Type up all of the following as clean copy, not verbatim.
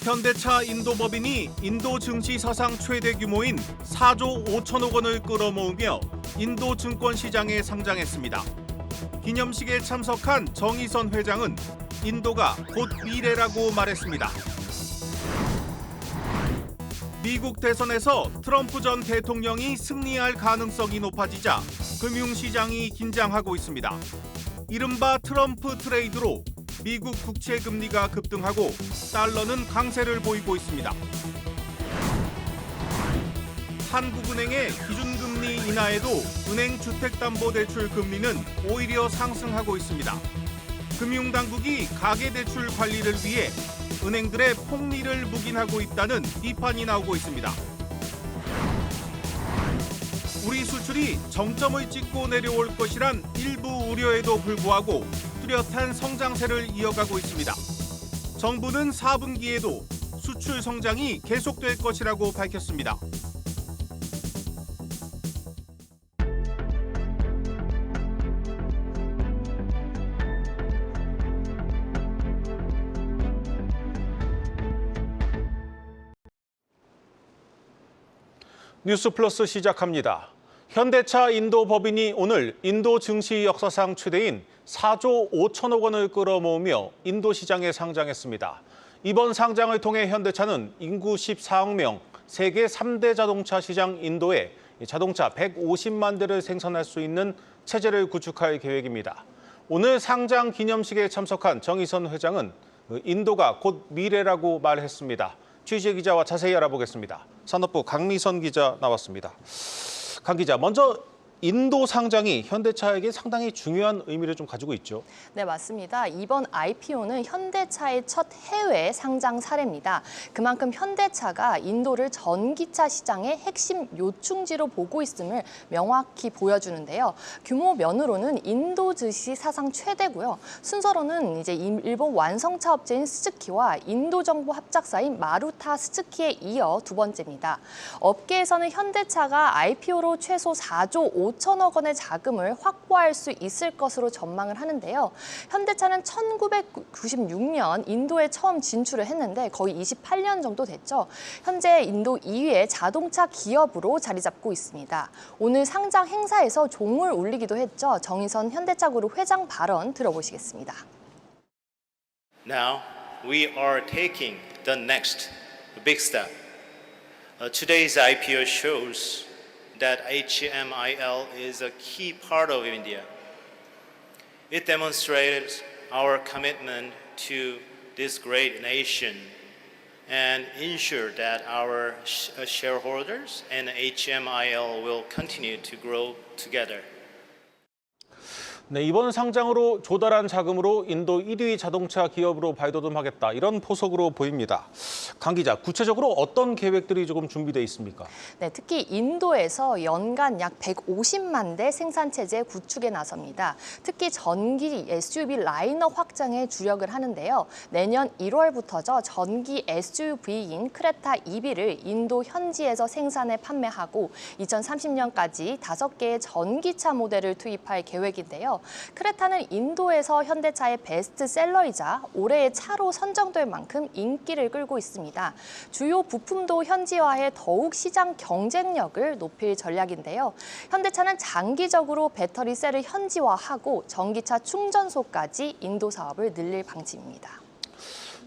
현대차 인도법인이 인도 증시 사상 최대 규모인 4조 5천억 원을 끌어모으며 인도 증권 시장에 상장했습니다. 기념식에 참석한 정의선 회장은 인도가 곧 미래라고 말했습니다. 미국 대선에서 트럼프 전 대통령이 승리할 가능성이 높아지자 금융시장이 긴장하고 있습니다. 이른바 트럼프 트레이드로 미국 국채 금리가 급등하고 달러는 강세를 보이고 있습니다. 한국은행의 기준금리 인하에도 은행 주택담보대출 금리는 오히려 상승하고 있습니다. 금융당국이 가계대출 관리를 위해 은행들의 폭리를 묵인하고 있다는 비판이 나오고 있습니다. 우리 수출이 정점을 찍고 내려올 것이란 일부 우려에도 불구하고 뚜렷한 성장세를 이어가고 있습니다. 정부는 4분기에도 수출 성장이 계속될 것이라고 밝혔습니다. 뉴스 플러스 시작합니다. 현대차 인도 법인이 오늘 인도 증시 역사상 최대인 4조 5천억 원을 끌어모으며 인도 시장에 상장했습니다. 이번 상장을 통해 현대차는 인구 14억 명, 세계 3대 자동차 시장 인도에 자동차 150만 대를 생산할 수 있는 체제를 구축할 계획입니다. 오늘 상장 기념식에 참석한 정의선 회장은 인도가 곧 미래라고 말했습니다. 취재 기자와 자세히 알아보겠습니다. 산업부 강미선 기자 나왔습니다. 강 기자, 먼저 인도 상장이 현대차에게 상당히 중요한 의미를 좀 가지고 있죠. 네, 맞습니다. 이번 IPO는 현대차의 첫 해외 상장 사례입니다. 그만큼 현대차가 인도를 전기차 시장의 핵심 요충지로 보고 있음을 명확히 보여주는데요. 규모 면으로는 인도 증시 사상 최대고요. 순서로는 이제 일본 완성차 업체인 스즈키와 인도 정부 합작사인 마루타 스즈키에 이어 두 번째입니다. 업계에서는 현대차가 IPO로 최소 4조 5천억 원의 자금을 확보할 수 있을 것으로 전망을 하는데요. 현대차는 1996년 인도에 처음 진출을 했는데 거의 28년 정도 됐죠. 현재 인도 2위의 자동차 기업으로 자리 잡고 있습니다. 오늘 상장 행사에서 종을 울리기도 했죠. 정의선 현대차그룹 회장 발언 들어보시겠습니다. Now we are taking the next big step. Today's IPO shows that HMIL is a key part of India. It demonstrates our commitment to this great nation and ensure that our shareholders and HMIL will continue to grow together. 네, 이번 상장으로 조달한 자금으로 인도 1위 자동차 기업으로 발돋움하겠다, 이런 포석으로 보입니다. 강 기자, 구체적으로 어떤 계획들이 조금 준비돼 있습니까? 네, 특히 인도에서 연간 약 150만 대 생산체제 구축에 나섭니다. 특히 전기 SUV 라인업 확장에 주력을 하는데요. 내년 1월부터죠. 전기 SUV인 크레타 EV를 인도 현지에서 생산해 판매하고 2030년까지 5개의 전기차 모델을 투입할 계획인데요. 크레타는 인도에서 현대차의 베스트셀러이자 올해의 차로 선정될 만큼 인기를 끌고 있습니다. 주요 부품도 현지화해 더욱 시장 경쟁력을 높일 전략인데요. 현대차는 장기적으로 배터리 셀을 현지화하고 전기차 충전소까지 인도 사업을 늘릴 방침입니다.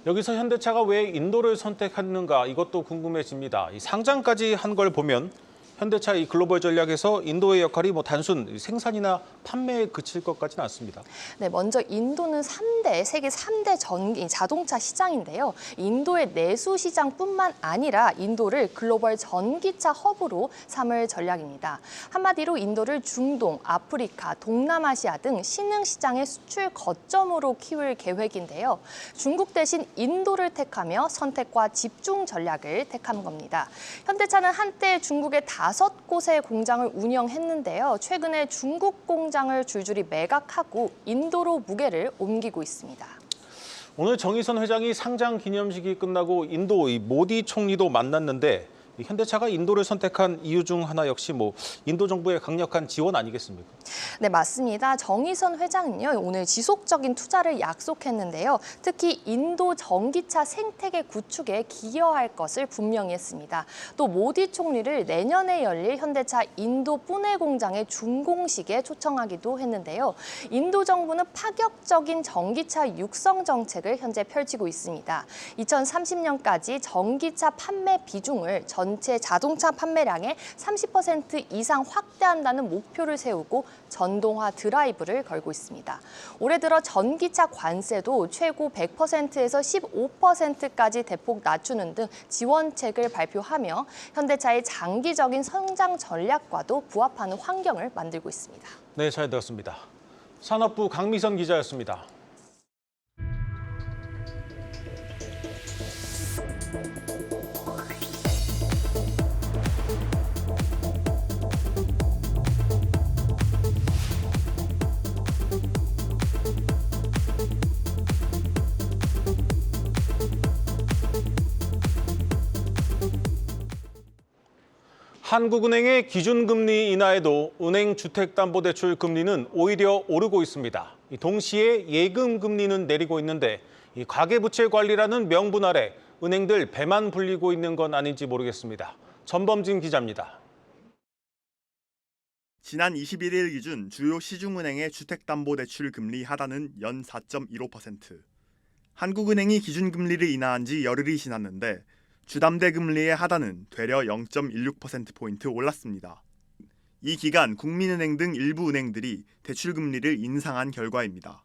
여기서 현대차가 왜 인도를 선택했는가, 이것도 궁금해집니다. 이 상장까지 한 걸 보면 현대차 이 글로벌 전략에서 인도의 역할이 단순 생산이나 판매에 그칠 것 같지는 않습니다. 네, 먼저 인도는 세계 3대 자동차 시장인데요. 인도의 내수 시장뿐만 아니라 인도를 글로벌 전기차 허브로 삼을 전략입니다. 한마디로 인도를 중동, 아프리카, 동남아시아 등 신흥 시장의 수출 거점으로 키울 계획인데요. 중국 대신 인도를 택하며 선택과 집중 전략을 택한 겁니다. 현대차는 한때 중국의 5곳의 공장을 운영했는데요. 최근에 중국 공장을 줄줄이 매각하고 인도로 무게를 옮기고 있습니다. 오늘 정의선 회장이 상장 기념식이 끝나고 인도 모디 총리도 만났는데 현대차가 인도를 선택한 이유 중 하나 역시 인도 정부의 강력한 지원 아니겠습니까? 네, 맞습니다. 정의선 회장은요, 오늘 지속적인 투자를 약속했는데요. 특히 인도 전기차 생태계 구축에 기여할 것을 분명히 했습니다. 또 모디 총리를 내년에 열릴 현대차 인도 푸네 공장의 준공식에 초청하기도 했는데요. 인도 정부는 파격적인 전기차 육성 정책을 현재 펼치고 있습니다. 2030년까지 전기차 판매 비중을 전체 자동차 판매량의 30% 이상 확대한다는 목표를 세우고 전동화 드라이브를 걸고 있습니다. 올해 들어 전기차 관세도 최고 100%에서 15%까지 대폭 낮추는 등 지원책을 발표하며 현대차의 장기적인 성장 전략과도 부합하는 환경을 만들고 있습니다. 네, 잘 들었습니다. 산업부 강미선 기자였습니다. 한국은행의 기준금리 인하에도 은행 주택담보대출 금리는 오히려 오르고 있습니다. 동시에 예금금리는 내리고 있는데 이 가계부채관리라는 명분 아래 은행들 배만 불리고 있는 건 아닌지 모르겠습니다. 전범진 기자입니다. 지난 21일 기준 주요 시중은행의 주택담보대출 금리 하단은 연 4.15%. 한국은행이 기준금리를 인하한 지 열흘이 지났는데 주담대 금리의 하단은 되려 0.16%포인트 올랐습니다. 이 기간 국민은행 등 일부 은행들이 대출금리를 인상한 결과입니다.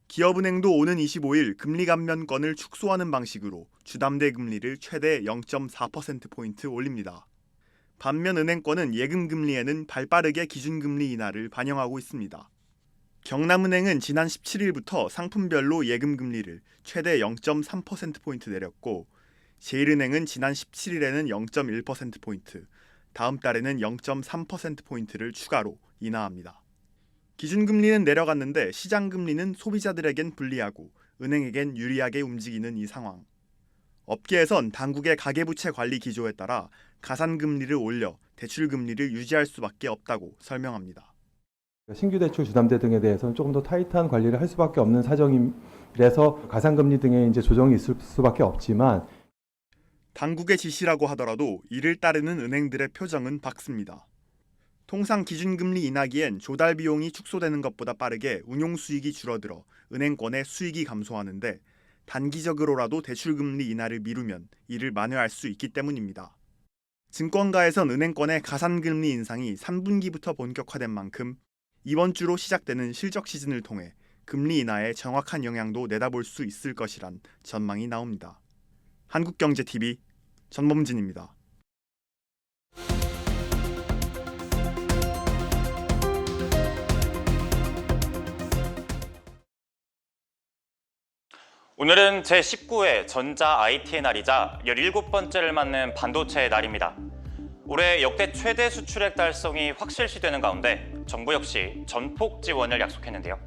기업은행도 오는 25일 금리 감면권을 축소하는 방식으로 주담대 금리를 최대 0.4%포인트 올립니다. 반면 은행권은 예금금리에는 발빠르게 기준금리 인하를 반영하고 있습니다. 경남은행은 지난 17일부터 상품별로 예금금리를 최대 0.3%포인트 내렸고 제일은행은 지난 17일에는 0.1%포인트, 다음 달에는 0.3%포인트를 추가로 인하합니다. 기준금리는 내려갔는데 시장금리는 소비자들에겐 불리하고 은행에겐 유리하게 움직이는 이 상황. 업계에선 당국의 가계부채 관리 기조에 따라 가산금리를 올려 대출금리를 유지할 수밖에 없다고 설명합니다. 신규 대출 주담대 등에 대해서는 조금 더 타이트한 관리를 할 수밖에 없는 사정이라서 가산금리 등의 이제 조정이 있을 수밖에 없지만 당국의 지시라고 하더라도 이를 따르는 은행들의 표정은 밝습니다. 통상 기준금리 인하기엔 조달 비용이 축소되는 것보다 빠르게 운용 수익이 줄어들어 은행권의 수익이 감소하는데 단기적으로라도 대출금리 인하를 미루면 이를 만회할 수 있기 때문입니다. 증권가에선 은행권의 가산금리 인상이 3분기부터 본격화된 만큼 이번 주로 시작되는 실적 시즌을 통해 금리 인하의 정확한 영향도 내다볼 수 있을 것이란 전망이 나옵니다. 한국경제TV 전범진입니다. 오늘은 제19회 전자 IT의 날이자 17번째를 맞는 반도체의 날입니다. 올해 역대 최대 수출액 달성이 확실시되는 가운데 정부 역시 전폭 지원을 약속했는데요.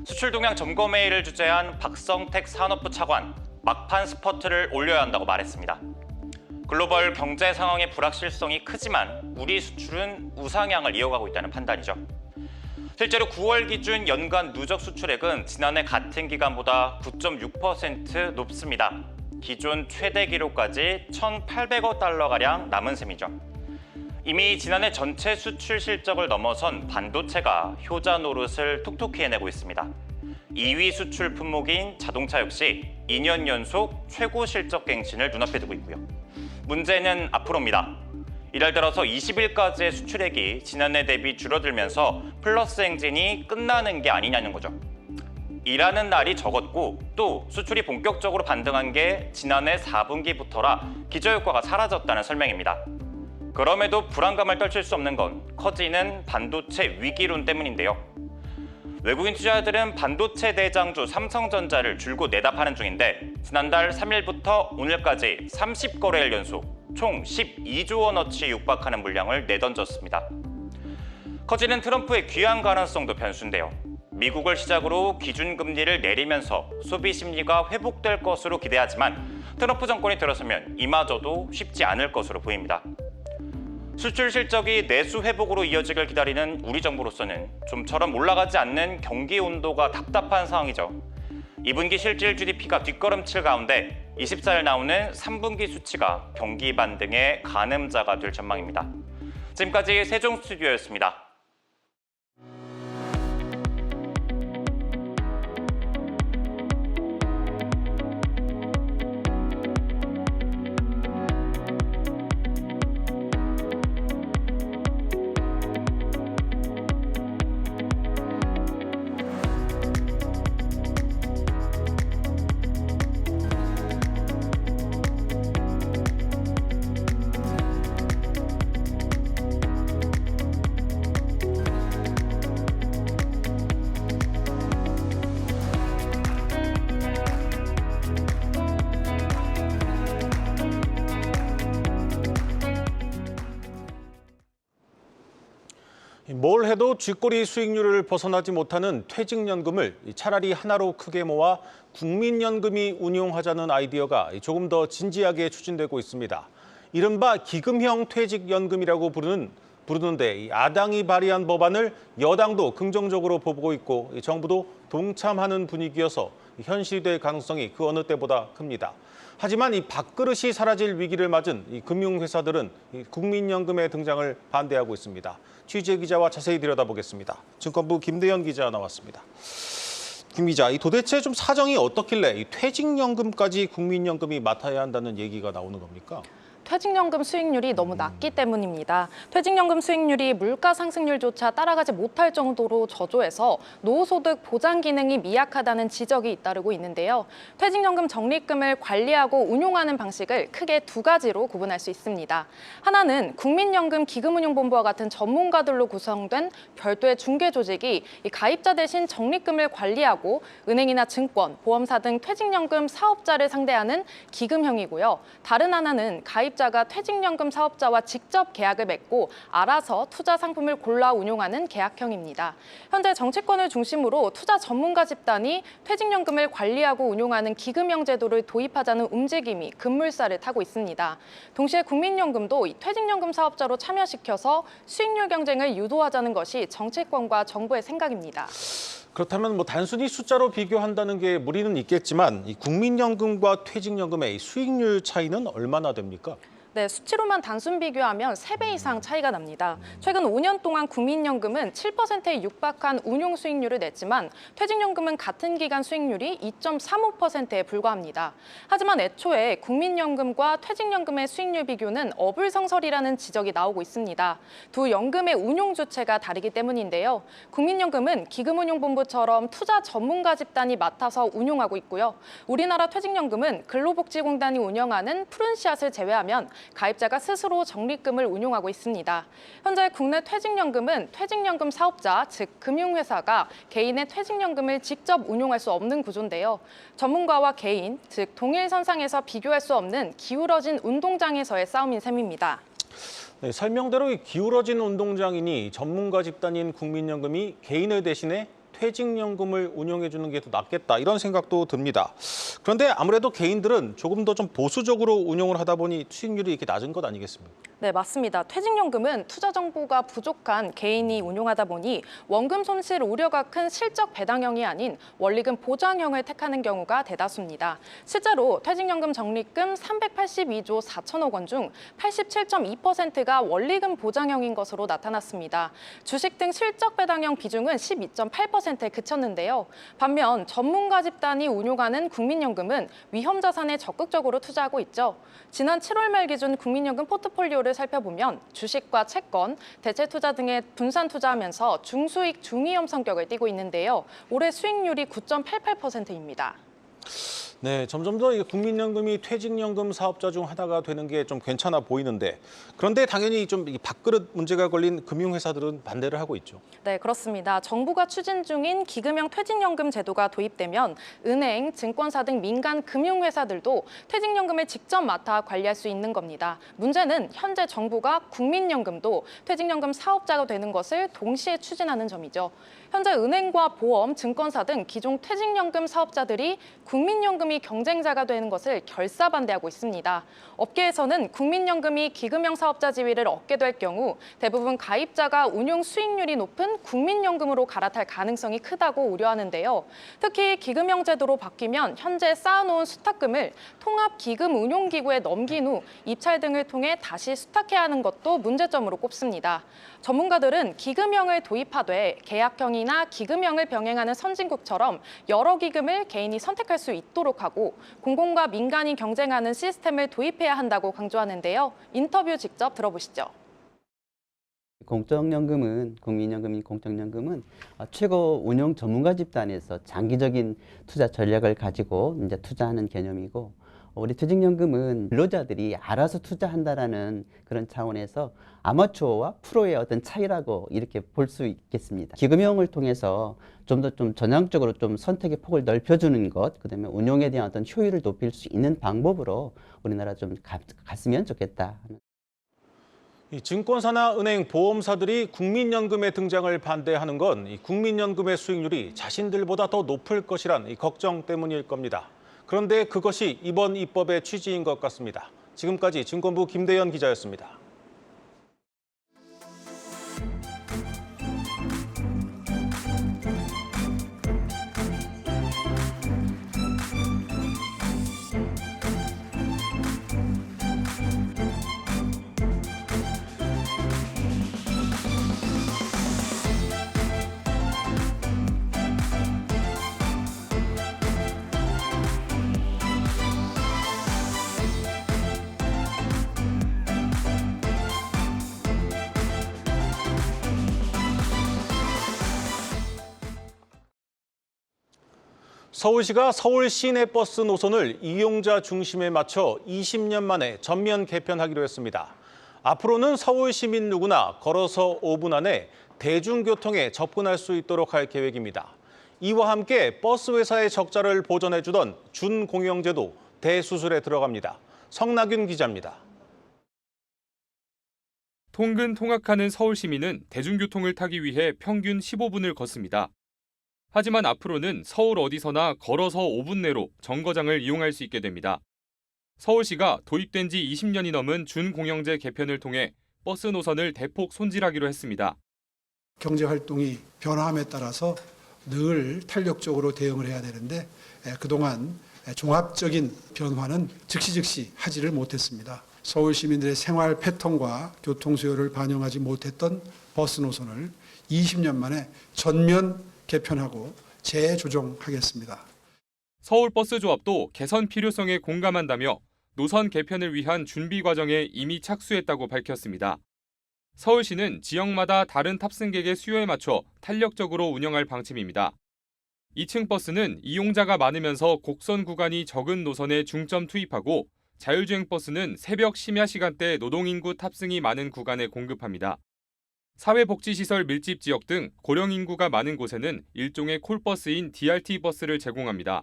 수출 동향 점검회의를 주재한 박성택 산업부 차관, 막판 스퍼트를 올려야 한다고 말했습니다. 글로벌 경제 상황의 불확실성이 크지만 우리 수출은 우상향을 이어가고 있다는 판단이죠. 실제로 9월 기준 연간 누적 수출액은 지난해 같은 기간보다 9.6% 높습니다. 기존 최대 기록까지 1,800억 달러가량 남은 셈이죠. 이미 지난해 전체 수출 실적을 넘어선 반도체가 효자 노릇을 톡톡히 해내고 있습니다. 2위 수출 품목인 자동차 역시 2년 연속 최고 실적 갱신을 눈앞에 두고 있고요. 문제는 앞으로입니다. 이달 들어서 20일까지의 수출액이 지난해 대비 줄어들면서 플러스 행진이 끝나는 게 아니냐는 거죠. 일하는 날이 적었고 또 수출이 본격적으로 반등한 게 지난해 4분기부터라 기저효과가 사라졌다는 설명입니다. 그럼에도 불안감을 떨칠 수 없는 건 커지는 반도체 위기론 때문인데요. 외국인 투자자들은 반도체 대장주 삼성전자를 줄곧 내다파는 중인데 지난달 3일부터 오늘까지 30거래일 연속 총 12조 원어치 육박하는 물량을 내던졌습니다. 커지는 트럼프의 귀환 가능성도 변수인데요. 미국을 시작으로 기준금리를 내리면서 소비 심리가 회복될 것으로 기대하지만 트럼프 정권이 들어서면 이마저도 쉽지 않을 것으로 보입니다. 수출 실적이 내수 회복으로 이어지길 기다리는 우리 정부로서는 좀처럼 올라가지 않는 경기 온도가 답답한 상황이죠. 2분기 실질 GDP가 뒷걸음칠 가운데 24일 나오는 3분기 수치가 경기 반등의 가늠자가 될 전망입니다. 지금까지 세종 스튜디오였습니다. 뭘 해도 쥐꼬리 수익률을 벗어나지 못하는 퇴직연금을 차라리 하나로 크게 모아 국민연금이 운용하자는 아이디어가 조금 더 진지하게 추진되고 있습니다. 이른바 기금형 퇴직연금이라고 부르는데 야당이 발의한 법안을 여당도 긍정적으로 보고 있고 정부도 동참하는 분위기여서 현실이 될 가능성이 그 어느 때보다 큽니다. 하지만 이 밥그릇이 사라질 위기를 맞은 이 금융회사들은 이 국민연금의 등장을 반대하고 있습니다. 취재 기자와 자세히 들여다보겠습니다. 증권부 김대현 기자 나왔습니다. 김 기자, 이 도대체 좀 사정이 어떻길래 이 퇴직연금까지 국민연금이 맡아야 한다는 얘기가 나오는 겁니까? 퇴직연금 수익률이 너무 낮기 때문입니다. 퇴직연금 수익률이 물가 상승률조차 따라가지 못할 정도로 저조해서 노후소득 보장 기능이 미약하다는 지적이 잇따르고 있는데요. 퇴직연금 적립금을 관리하고 운용하는 방식을 크게 두 가지로 구분할 수 있습니다. 하나는 국민연금 기금운용본부와 같은 전문가들로 구성된 별도의 중개 조직이 이 가입자 대신 적립금을 관리하고 은행이나 증권, 보험사 등 퇴직연금 사업자를 상대하는 기금형이고요. 다른 하나는 가입자가 퇴직연금 사업자와 직접 계약을 맺고 알아서 투자 상품을 골라 운용하는 계약형입니다. 현재 정치권을 중심으로 투자 전문가 집단이 퇴직연금을 관리하고 운용하는 기금형 제도를 도입하자는 움직임이 급물살을 타고 있습니다. 동시에 국민연금도 이 퇴직연금 사업자로 참여시켜서 수익률 경쟁을 유도하자는 것이 정치권과 정부의 생각입니다. 그렇다면 뭐 단순히 숫자로 비교한다는 게 무리는 있겠지만 이 국민연금과 퇴직연금의 수익률 차이는 얼마나 됩니까? 네, 수치로만 단순 비교하면 3배 이상 차이가 납니다. 최근 5년 동안 국민연금은 7%에 육박한 운용 수익률을 냈지만 퇴직연금은 같은 기간 수익률이 2.35%에 불과합니다. 하지만 애초에 국민연금과 퇴직연금의 수익률 비교는 어불성설이라는 지적이 나오고 있습니다. 두 연금의 운용 주체가 다르기 때문인데요. 국민연금은 기금운용본부처럼 투자 전문가 집단이 맡아서 운용하고 있고요. 우리나라 퇴직연금은 근로복지공단이 운영하는 푸른씨앗을 제외하면 가입자가 스스로 적립금을 운용하고 있습니다. 현재 국내 퇴직연금은 퇴직연금 사업자, 즉 금융회사가 개인의 퇴직연금을 직접 운용할 수 없는 구조인데요. 전문가와 개인, 즉 동일선상에서 비교할 수 없는 기울어진 운동장에서의 싸움인 셈입니다. 네, 설명대로 이 기울어진 운동장이니 전문가 집단인 국민연금이 개인을 대신해 퇴직연금을 운용해 주는 게 더 낫겠다 이런 생각도 듭니다. 그런데 아무래도 개인들은 조금 더 좀 보수적으로 운용을 하다 보니 수익률이 이렇게 낮은 것 아니겠습니까? 네, 맞습니다. 퇴직연금은 투자 정보가 부족한 개인이 운용하다 보니 원금 손실 우려가 큰 실적 배당형이 아닌 원리금 보장형을 택하는 경우가 대다수입니다. 실제로 퇴직연금 적립금 382조 4천억 원 중 87.2%가 원리금 보장형인 것으로 나타났습니다. 주식 등 실적 배당형 비중은 12.8%에 그쳤는데요. 반면 전문가 집단이 운용하는 국민연금은 위험 자산에 적극적으로 투자하고 있죠. 지난 7월 말 기준 국민연금 포트폴리오를 살펴보면 주식과 채권, 대체 투자 등에 분산 투자하면서 중수익, 중위험 성격을 띠고 있는데요. 올해 수익률이 9.88%입니다. 네, 점점 더 국민연금이 퇴직연금 사업자 중 하나가 되는 게 좀 괜찮아 보이는데 그런데 당연히 좀 이 밥그릇 문제가 걸린 금융회사들은 반대를 하고 있죠. 네, 그렇습니다. 정부가 추진 중인 기금형 퇴직연금 제도가 도입되면 은행, 증권사 등 민간 금융회사들도 퇴직연금을 직접 맡아 관리할 수 있는 겁니다. 문제는 현재 정부가 국민연금도 퇴직연금 사업자가 되는 것을 동시에 추진하는 점이죠. 현재 은행과 보험, 증권사 등 기존 퇴직연금 사업자들이 국민연금이 국민연금이 경쟁자가 되는 것을 결사반대하고 있습니다. 업계에서는 국민연금이 기금형 사업자 지위를 얻게 될 경우 대부분 가입자가 운용 수익률이 높은 국민연금으로 갈아탈 가능성이 크다고 우려하는데요. 특히 기금형 제도로 바뀌면 현재 쌓아놓은 수탁금을 통합기금운용기구에 넘긴 후 입찰 등을 통해 다시 수탁해야 하는 것도 문제점으로 꼽습니다. 전문가들은 기금형을 도입하되 계약형이나 기금형을 병행하는 선진국처럼 여러 기금을 개인이 선택할 수 있도록 하고 공공과 민간이 경쟁하는 시스템을 도입해야 한다고 강조하는데요. 인터뷰 직접 들어보시죠. 공적연금은 국민연금인 공적연금은 최고 운용 전문가 집단에서 장기적인 투자 전략을 가지고 이제 투자하는 개념이고 우리 퇴직연금은 근로자들이 알아서 투자한다라는 그런 차원에서 아마추어와 프로의 어떤 차이라고 이렇게 볼 수 있겠습니다. 기금형을 통해서 좀 더 전향적으로 좀 선택의 폭을 넓혀주는 것, 그다음에 운용에 대한 어떤 효율을 높일 수 있는 방법으로 우리나라 좀 갔으면 좋겠다. 이 증권사나 은행, 보험사들이 국민연금의 등장을 반대하는 건 이 국민연금의 수익률이 자신들보다 더 높을 것이란 이 걱정 때문일 겁니다. 그런데 그것이 이번 입법의 취지인 것 같습니다. 지금까지 증권부 김대현 기자였습니다. 서울시가 서울 시내버스 노선을 이용자 중심에 맞춰 20년 만에 전면 개편하기로 했습니다. 앞으로는 서울 시민 누구나 걸어서 5분 안에 대중교통에 접근할 수 있도록 할 계획입니다. 이와 함께 버스 회사의 적자를 보전해주던 준공영제도 대수술에 들어갑니다. 성나균 기자입니다. 통근 통학하는 서울 시민은 대중교통을 타기 위해 평균 15분을 걷습니다. 하지만 앞으로는 서울 어디서나 걸어서 5분 내로 정거장을 이용할 수 있게 됩니다. 서울시가 도입된 지 20년이 넘은 준공영제 개편을 통해 버스 노선을 대폭 손질하기로 했습니다. 경제활동이 변화함에 따라서 늘 탄력적으로 대응을 해야 되는데 그동안 종합적인 변화는 즉시 하지를 못했습니다. 서울 시민들의 생활 패턴과 교통 수요를 반영하지 못했던 버스 노선을 20년 만에 전면 개편하고 재조정하겠습니다. 서울버스조합도 개선 필요성에 공감한다며 노선 개편을 위한 준비 과정에 이미 착수했다고 밝혔습니다. 서울시는 지역마다 다른 탑승객의 수요에 맞춰 탄력적으로 운영할 방침입니다. 2층 버스는 이용자가 많으면서 곡선 구간이 적은 노선에 중점 투입하고 자율주행 버스는 새벽 심야 시간대 노동인구 탑승이 많은 구간에 공급합니다. 사회복지시설 밀집 지역 등 고령 인구가 많은 곳에는 일종의 콜버스인 DRT 버스를 제공합니다.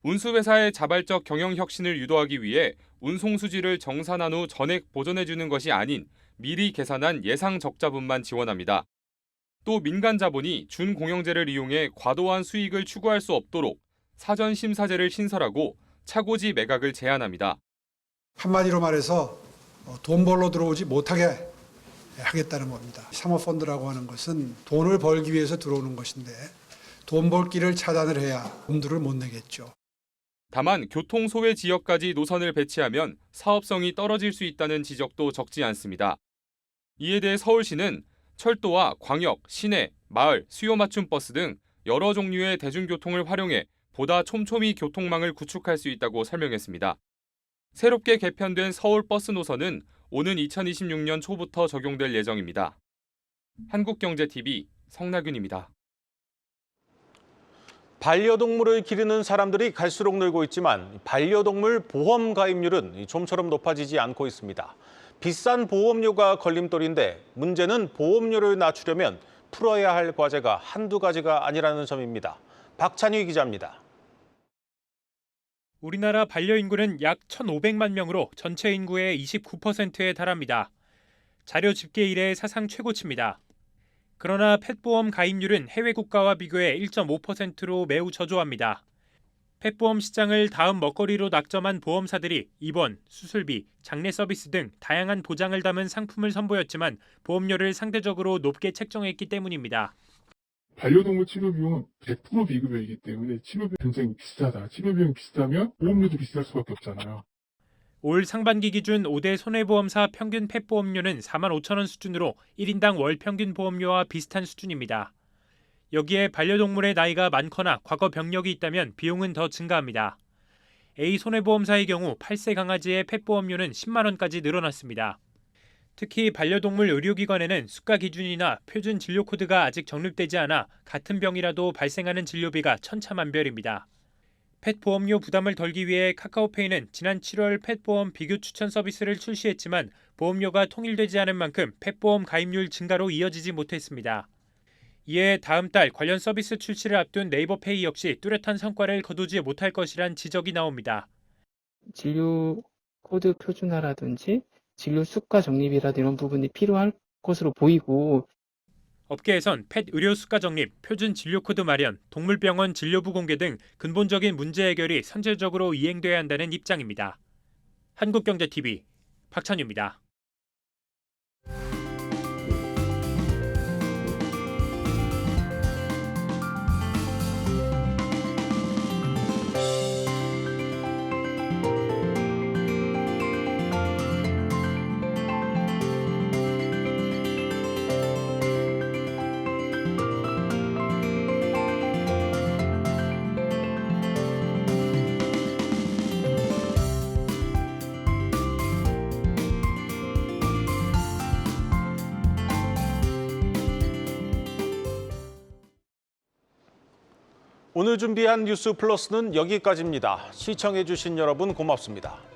운수회사의 자발적 경영 혁신을 유도하기 위해 운송 수지를 정산한 후 전액 보전해주는 것이 아닌 미리 계산한 예상 적자분만 지원합니다. 또 민간 자본이 준공영제를 이용해 과도한 수익을 추구할 수 없도록 사전 심사제를 신설하고 차고지 매각을 제한합니다. 한마디로 말해서 돈 벌러 들어오지 못하게 하겠다는 겁니다. 사모펀드라고 하는 것은 돈을 벌기 위해서 들어오는 것인데 돈 벌 길을 차단을 해야 엄두를 못 내겠죠. 다만 교통소외 지역까지 노선을 배치하면 사업성이 떨어질 수 있다는 지적도 적지 않습니다. 이에 대해 서울시는 철도와 광역, 시내, 마을, 수요 맞춤 버스 등 여러 종류의 대중교통을 활용해 보다 촘촘히 교통망을 구축할 수 있다고 설명했습니다. 새롭게 개편된 서울 버스 노선은 오는 2026년 초부터 적용될 예정입니다. 한국경제TV 성나균입니다. 반려동물을 기르는 사람들이 갈수록 늘고 있지만 반려동물 보험 가입률은 좀처럼 높아지지 않고 있습니다. 비싼 보험료가 걸림돌인데 문제는 보험료를 낮추려면 풀어야 할 과제가 한두 가지가 아니라는 점입니다. 박찬휘 기자입니다. 우리나라 반려인구는 약 1,500만 명으로 전체 인구의 29%에 달합니다. 자료 집계 이래 사상 최고치입니다. 그러나 펫보험 가입률은 해외 국가와 비교해 1.5%로 매우 저조합니다. 펫보험 시장을 다음 먹거리로 낙점한 보험사들이 입원, 수술비, 장례 서비스 등 다양한 보장을 담은 상품을 선보였지만 보험료를 상대적으로 높게 책정했기 때문입니다. 반려동물 치료 비용은 100% 비급여이기 때문에 치료 비용 굉장히 비싸다. 치료 비용이 비싸면 보험료도 비쌀 수밖에 없잖아요. 올 상반기 기준 5대 손해보험사 평균 펫보험료는 45,000원 수준으로 1인당 월 평균 보험료와 비슷한 수준입니다. 여기에 반려동물의 나이가 많거나 과거 병력이 있다면 비용은 더 증가합니다. A 손해보험사의 경우 8세 강아지의 펫보험료는 10만 원까지 늘어났습니다. 특히 반려동물 의료기관에는 수가 기준이나 표준 진료 코드가 아직 정립되지 않아 같은 병이라도 발생하는 진료비가 천차만별입니다. 펫보험료 부담을 덜기 위해 카카오페이는 지난 7월 펫보험 비교 추천 서비스를 출시했지만 보험료가 통일되지 않은 만큼 펫보험 가입률 증가로 이어지지 못했습니다. 이에 다음 달 관련 서비스 출시를 앞둔 네이버페이 역시 뚜렷한 성과를 거두지 못할 것이란 지적이 나옵니다. 진료 코드 표준화라든지 진료 수가 적립이라든지 이런 부분이 필요할 것으로 보이고 업계에선 펫 의료 수가 적립, 표준 진료 코드 마련, 동물병원 진료부 공개 등 근본적인 문제 해결이 선제적으로 이행돼야 한다는 입장입니다. 한국경제TV 박찬유입니다. 오늘 준비한 뉴스 플러스는 여기까지입니다. 시청해주신 여러분 고맙습니다.